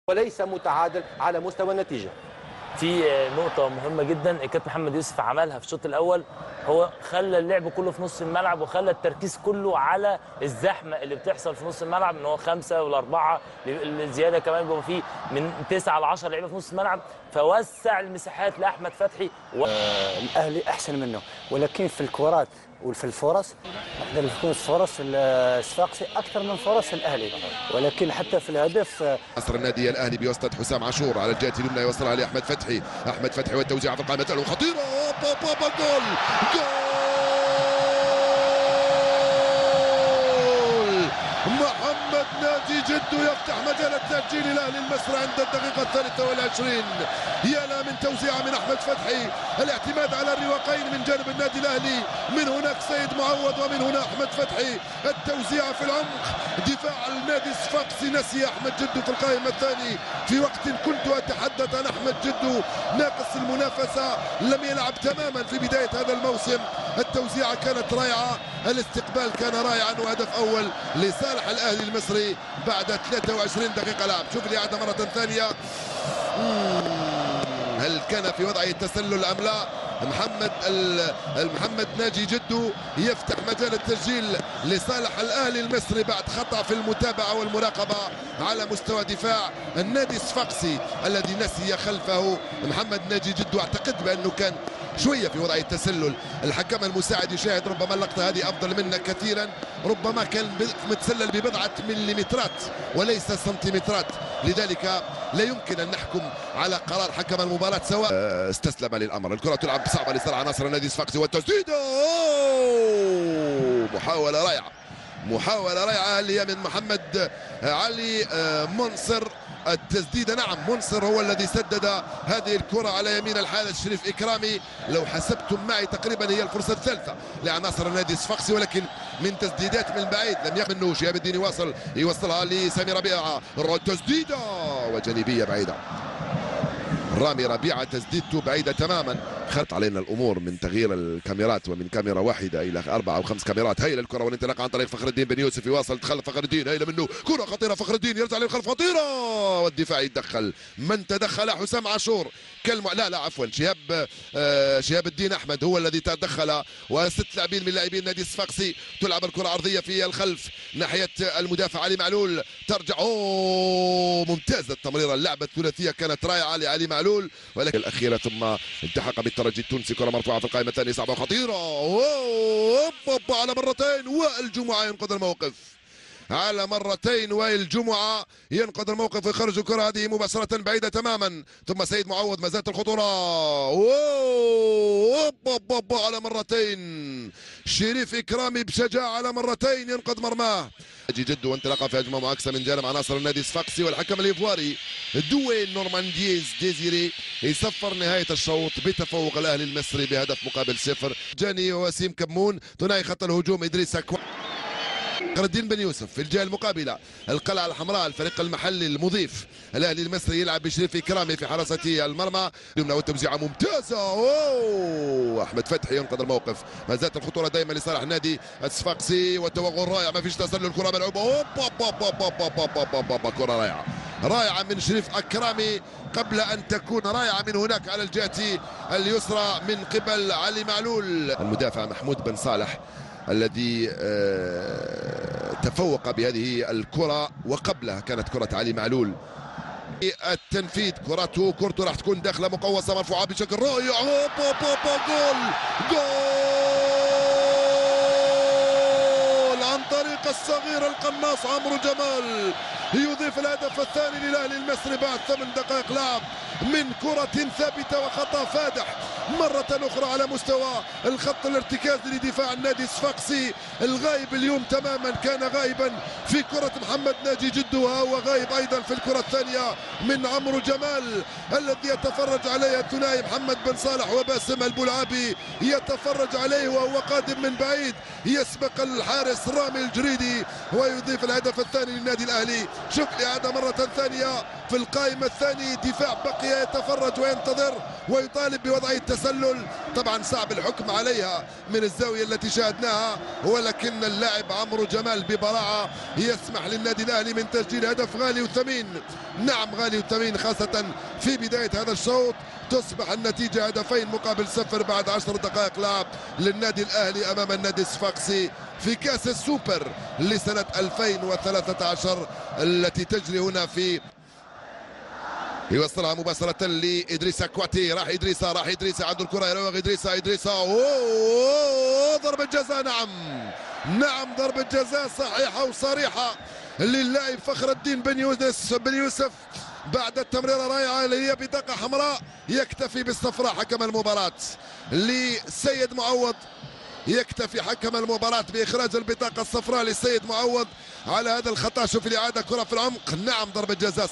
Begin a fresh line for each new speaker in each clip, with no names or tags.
وليس متعادل على مستوى النتيجة.
في نقطة مهمة جدا الكابتن محمد يوسف عملها في الشوط الأول، هو خلى اللعب كله في نص الملعب وخلى التركيز كله على الزحمة اللي بتحصل في نص الملعب، ان هو 5 وال4 الزيادة كمان بيبقى فيه من 9 ل 10 لعيبة في نص الملعب، فوسع المساحات لأحمد فتحي.
الأهلي أحسن منه، ولكن في الكرات وفي الفرص نقدر تكون فرص الصفاقسي أكثر من فرص الأهلي، ولكن حتى في الهدف
نصر النادي الأهلي بواسطة حسام عاشور على الجهة اليمنى يوصلها لأحمد فتحي، أحمد فتحي والتوزيع في القائمة خطيرة، جول محمد ناجي جدو يفتح مجال التسجيل الأهلي المصري عند الدقيقة 23. يا لا من توزيعة من أحمد فتحي، الاعتماد على الرواقين من جانب النادي الأهلي، من هناك سيد معوض ومن هنا أحمد فتحي، التوزيعة في العمق، دفاع النادي الصفاقسي نسي أحمد جدو في القائمة الثاني في وقت كنت أتحدث عن أحمد جدو ناقص المنافسة، لم يلعب تماما في بداية هذا الموسم. التوزيعة كانت رائعة، الاستقبال كان رائعا، وهدف أول لصالح الأهلي المصري بعد 23 دقيقة لعب. شوف الإعادة مرة ثانية، هل كان في وضعه التسلل أم لا؟ محمد ناجي جدو يفتح مجال التسجيل لصالح الأهلي المصري بعد خطأ في المتابعة والمراقبة على مستوى دفاع النادي الصفاقسي الذي نسي خلفه محمد ناجي جدو. أعتقد بأنه كان شوية في وضع التسلل. الحكم المساعد يشاهد، ربما اللقطة هذه أفضل منا كثيرا، ربما كان متسلل ببضعة مليمترات وليس سنتيمترات، لذلك لا يمكن أن نحكم على قرار حكم المباراة سواء استسلم للأمر. الكرة تلعب صعبة لصالح نصر النادي الصفاقسي والتسديد، محاولة رائعة، محاولة رائعة اللي هي من محمد علي منصر. التسديدة نعم، منصر هو الذي سدد هذه الكرة على يمين الحارس شريف إكرامي. لو حسبتم معي تقريبا هي الفرصة الثالثة لعناصر النادي الصفاقسي، ولكن من تسديدات من بعيد لم يمنه شهاب الدين يوصلها لسامي ربيعة، تسديدة وجانبية بعيدة. رامي ربيعة تسديدته بعيدة تماما. خط علينا الأمور من تغيير الكاميرات ومن كاميرا واحدة إلى 4 أو 5 كاميرات. هيل الكرة والانطلاق عن طريق فخر الدين بن يوسف، يواصل تخلف فخر الدين، هيل منه كرة خطيرة، فخر الدين يرجع للخلف، خطيرة والدفاع يتدخل. من تدخل؟ حسام عاشور. لا عفوا، شهاب الدين أحمد هو الذي تدخل، و6 لاعبين من لاعبين النادي الصفاقسي. تلعب الكرة عرضية في الخلف ناحية المدافع علي معلول، ترجع ممتازة التمريرة، اللعبة الثلاثية كانت رائعة لعلي معلول، ولكن الأخيرة ثم التحق بالترجي التونسي. كرة مرفوعة في القائمة الثانية صعبة وخطيرة، على مرتين، والجمعة ينقذ الموقف على مرتين، والجمعة ينقذ الموقف ويخرج الكرة هذه مباشرة بعيدة تماما. ثم سيد معوض، ما زالت الخطورة، على مرتين، شريف إكرامي بشجاعة على مرتين ينقذ مرماه. ناجي جدو وانطلاقه في هجمة معاكسة من جانب عناصر النادي الصفاقسي، والحكم الإيفواري دوين نورمان ديزيري يصفر نهاية الشوط بتفوق الأهلي المصري بهدف مقابل 0. جاني وسيم كمون، ثنائي خط الهجوم إدريس فخر الدين بن يوسف. في الجهه المقابله القلعه الحمراء الفريق المحلي المضيف الاهلي المصري يلعب بشريف إكرامي في حراسه المرمى، والتوزيعه ممتازه، احمد فتحي ينقذ الموقف. ما زالت الخطوره دائما لصالح النادي الصفاقسي، والتوغل رائع، ما فيش تسلل، الكره ملعوبه، كره رائعه رائعه من شريف إكرامي قبل ان تكون رائعه من هناك على الجهه اليسرى من قبل علي معلول. المدافع محمود بن صالح الذي تفوق بهذه الكرة، وقبلها كانت كرة علي معلول. التنفيذ، كرته راح تكون داخلة مقوسة مرفوعة بشكل رائع، جول عن طريق الصغير القناص عمرو جمال، يضيف الهدف الثاني للأهلي المصري بعد 8 دقائق لعب من كرة ثابتة وخطأ فادح مرة أخرى على مستوى الخط الارتكازي لدفاع النادي الصفاقسي. الغايب اليوم تماما كان غائبا في كرة محمد ناجي جدو، وهو غايب أيضا في الكرة الثانية من عمرو جمال الذي يتفرج عليه الثنائي محمد بن صالح وباسم البلعابي يتفرج عليه وهو قادم من بعيد، يسبق الحارس رامي الجريدي ويضيف الهدف الثاني للنادي الأهلي. شوف الإعادة مرة ثانية في القائمة الثانية، دفاع بقي يتفرج وينتظر ويطالب بوضع التسلل. طبعا صعب الحكم عليها من الزاوية التي شاهدناها، ولكن اللاعب عمرو جمال ببراعة يسمح للنادي الأهلي من تسجيل هدف غالي وثمين. نعم غالي وثمين، خاصة في بداية هذا الشوط. تصبح النتيجة 2-0 بعد 10 دقائق لعب للنادي الأهلي أمام النادي الصفاقسي في كأس السوبر لسنة 2013 التي تجري هنا في. يوصلها مباشرة لإدريسا كواتي. راح إدريسا عنده الكرة، يراوغ إدريسا أوه ضربة جزاء. نعم ضربة جزاء صحيحة وصريحة للاعب فخر الدين بن يوسف بعد التمريرة رائعة اللي هي بطاقة حمراء. يكتفي بالصفراء حكم المباراة لسيد معوض، يكتفي حكم المباراة بإخراج البطاقة الصفراء لسيد معوض على هذا الخطأ. شوف الإعادة، كرة في العمق. نعم ضربة جزاء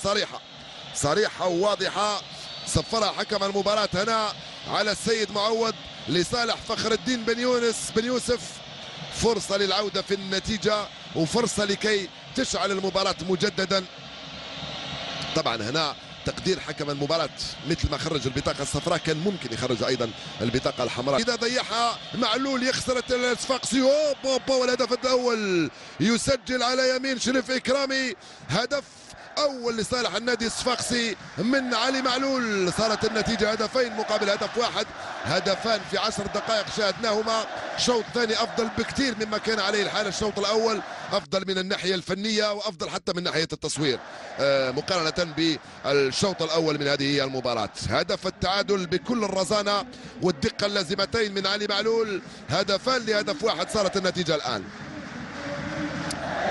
صريحة وواضحة، صفرها حكم المباراة هنا على السيد معوض لصالح فخر الدين بن يوسف. فرصة للعودة في النتيجة وفرصة لكي تشعل المباراة مجددا. طبعا هنا تقدير حكم المباراة مثل ما خرج البطاقة الصفراء كان ممكن يخرج أيضا البطاقة الحمراء. إذا ضيعها معلول يخسر الصفاقسي. والهدف الأول يسجل على يمين شريف إكرامي، هدف أول لصالح النادي الصفاقسي من علي معلول. صارت النتيجة 2-1. هدفان في 10 دقائق شاهدناهما. شوط ثاني أفضل بكثير مما كان عليه الحال الشوط الأول، أفضل من الناحية الفنية وأفضل حتى من ناحية التصوير مقارنة بالشوط الأول من هذه المباراة. هدف التعادل بكل الرزانة والدقة اللازمتين من علي معلول. هدفان لهدف واحد. صارت النتيجة الآن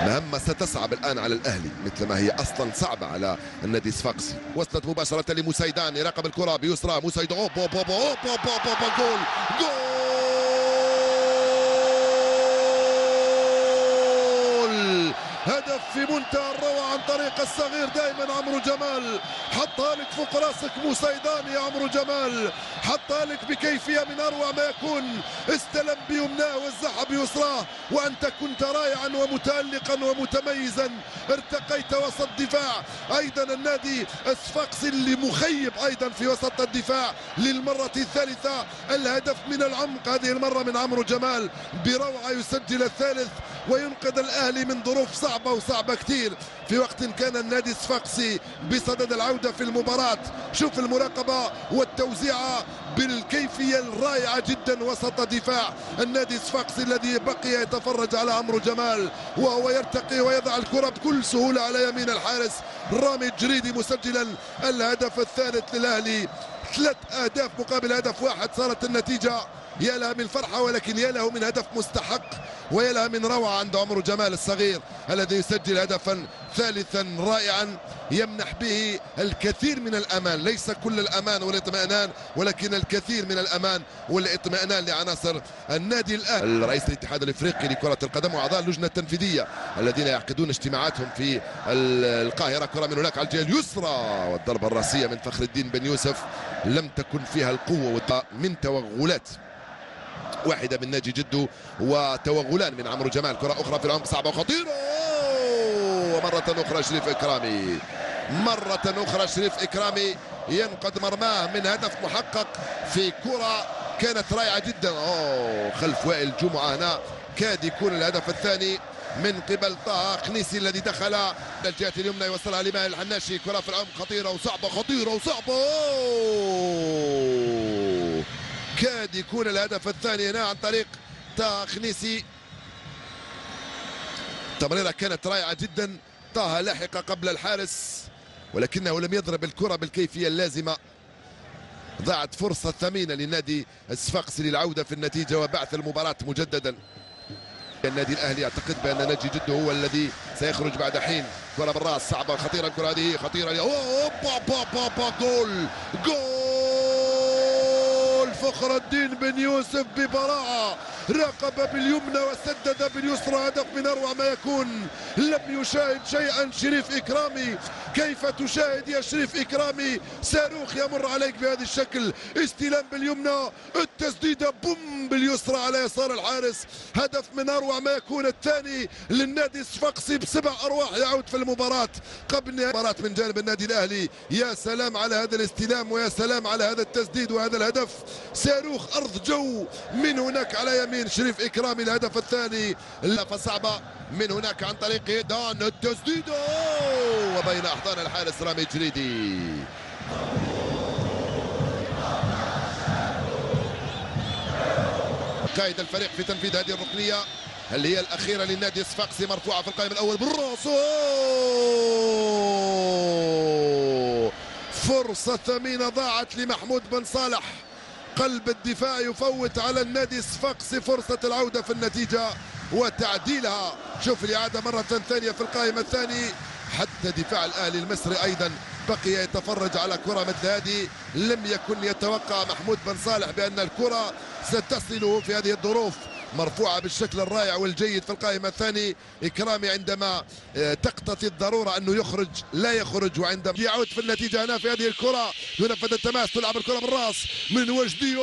مهمة ستصعب الآن على الأهلي مثل ما هي أصلا صعبة على النادي الصفاقسي. وصلت مباشرة لمسيدان، يراقب الكرة بيسرى مسيدان. جول هدف في منتهى الروعة عن طريق الصغير دائما عمرو جمال. حطها لك فوق راسك مسيدان يا عمرو جمال، حطها لك بكيفية من أروع ما يكون. استلم بيمناه وزعها بيسراه، وأنت كنت رائعا ومتألقا ومتميزا. ارتقيت وسط دفاع أيضا النادي الصفاقسي اللي مخيب أيضا في وسط الدفاع للمرة الثالثة. الهدف من العمق هذه المرة من عمرو جمال بروعة، يسجل الثالث وينقذ الأهلي من ظروف صعبة كثير في وقت كان النادي الصفاقسي بصدد العودة في المباراة. شوف المراقبة والتوزيعة بالكيفية الرائعة جدا وسط دفاع النادي الصفاقسي الذي بقي يتفرج على عمرو جمال وهو يرتقي ويضع الكرة بكل سهولة على يمين الحارس رامي الجريدي مسجلا الهدف الثالث للأهلي. 3 أهداف مقابل هدف واحد. صارت النتيجة يا لها من فرحة ولكن يا له من هدف مستحق ويا لها من روعة عند عمرو جمال الصغير الذي يسجل هدفا ثالثا رائعا يمنح به الكثير من الأمان، ليس كل الأمان والاطمئنان ولكن الكثير من الأمان والاطمئنان لعناصر النادي الأهلي. رئيس الاتحاد الافريقي لكرة القدم واعضاء اللجنة التنفيذية الذين يعقدون اجتماعاتهم في القاهرة. كرة من هناك على الجهة اليسرى والضربة الراسية من فخر الدين بن يوسف لم تكن فيها القوة من توغلات، واحدة من ناجي جدو وتوغلان من عمرو جمال. كرة أخرى في العمق صعبة وخطيرة، ومرة أخرى شريف إكرامي ينقذ مرماه من هدف محقق في كرة كانت رائعة جدا. خلف وائل جمعة هنا كاد يكون الهدف الثاني من قبل طه خنيسي الذي دخل الجهة اليمنى يوصلها لماهر الحناشي. كرة في العمق خطيرة وصعبة كاد يكون الهدف الثاني هنا عن طريق طه خنيسي. تمريرة كانت رائعة جدا. طه لحق قبل الحارس ولكنه لم يضرب الكرة بالكيفية اللازمة. ضاعت فرصة ثمينة للنادي الصفاقسي للعودة في النتيجة وبعث المباراة مجددا. النادي الأهلي يعتقد بأن ناجي جدو هو الذي سيخرج بعد حين. كرة بالراس صعبة خطيرة، الكرة هذه خطيرة. جول فخر الدين بن يوسف ببراعة راقب باليمنى وسدد باليسرى، هدف من اروع ما يكون. لم يشاهد شيئا شريف اكرامي. كيف تشاهد يا شريف اكرامي صاروخ يمر عليك بهذا الشكل؟ استلام باليمنى، التسديده بوم باليسرى على يسار الحارس. هدف من اروع ما يكون، الثاني للنادي الصفاقسي بسبع ارواح يعود في المباراه قبل المباراه من جانب النادي الاهلي. يا سلام على هذا الاستلام ويا سلام على هذا التسديد وهذا الهدف. صاروخ ارض جو من هناك على يمين شريف اكرامي. الهدف الثاني لفه صعبه من هناك عن طريق دان، التسديد وبين احضان الحارس رامي جريدي. قائد الفريق في تنفيذ هذه الركنيه اللي هي الاخيره للنادي الصفاقسي، مرفوعه في القائم الاول بالراس. فرصه ثمينه ضاعت لمحمود بن صالح، قلب الدفاع يفوت على النادي الصفاقسي فرصه العوده في النتيجه وتعديلها. شوف الاعاده مره ثانيه في القائمه الثاني. حتى دفاع الاهلي المصري ايضا بقي يتفرج على كره مثل هذه. لم يكن يتوقع محمود بن صالح بان الكره ستصله في هذه الظروف. مرفوعه بالشكل الرائع والجيد في القائمه الثاني. اكرامي عندما تقتضي الضروره انه يخرج لا يخرج، وعندما يعود في النتيجه هنا في هذه الكره ينفذ التماس، تلعب الكره بالراس من وجدي.